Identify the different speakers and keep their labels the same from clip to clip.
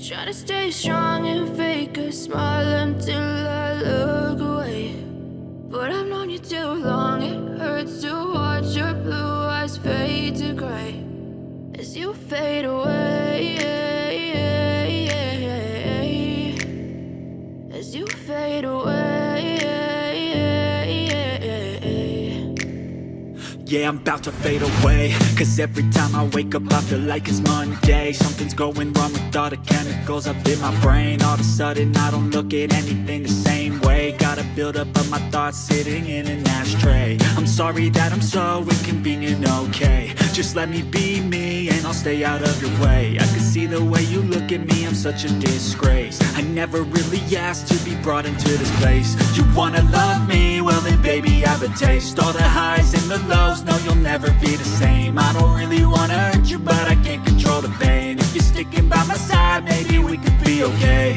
Speaker 1: Try to stay strong and fake a smile until I look away. But I've known you too long, it hurts to watch your blue eyes fade to gray as you fade away, as you fade away.
Speaker 2: Yeah, I'm about to fade away, 'cause every time I wake up I feel like it's Monday. Something's going wrong with all the chemicals up in my brain. All of a sudden I don't look at anything the same way. Got a buildup of my thoughts sitting in an ashtray. I'm sorry that I'm so inconvenient, okay. Just let me be me and I'll stay out of your way. I can see the way you look at me, I'm such a disgrace. I never really asked to be brought into this place. You wanna love me? Well then baby I have a taste. All the highs and the lows, no you'll never be the same. I don't really wanna hurt you but I can't control the pain. If you're sticking by my side, maybe we could be okay.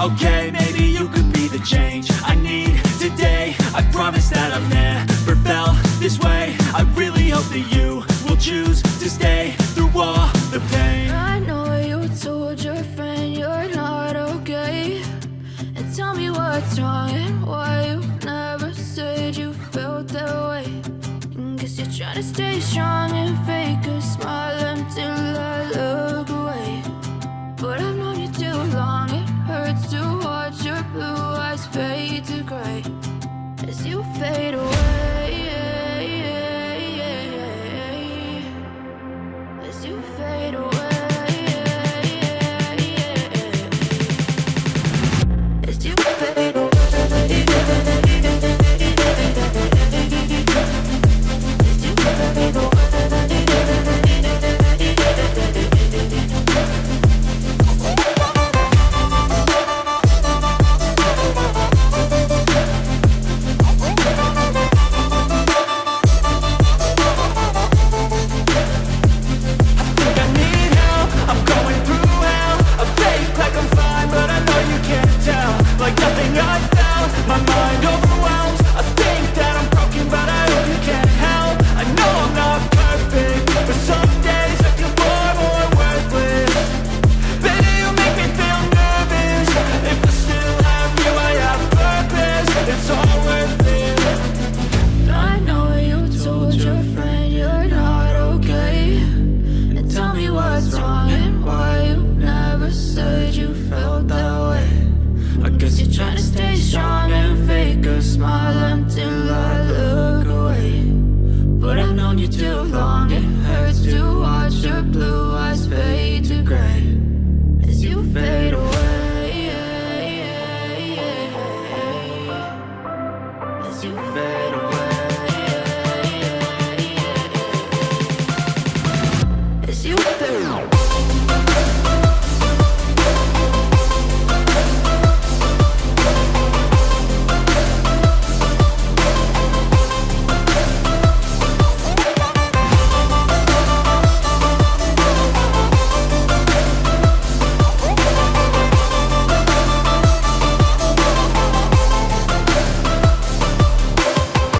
Speaker 2: Okay, maybe you could be the change I need today. I promise that I've never felt this way. I really hope that you will choose to stay through all the pain.
Speaker 1: I know you told your friend you're not okay, and tell me what's wrong and why you never said you felt that way. Guess you're trying to stay strong and fake a smile until I look away. But I've known you too long, it hurts to watch your blue eyes fade to gray as you fade away. As you fade away. As you fade away. You're trying to stay strong and fake a smile until I look away. But I've known you too long, it hurts to watch your blue eyes fade to gray as you fade away. As you fade away. As you fade away.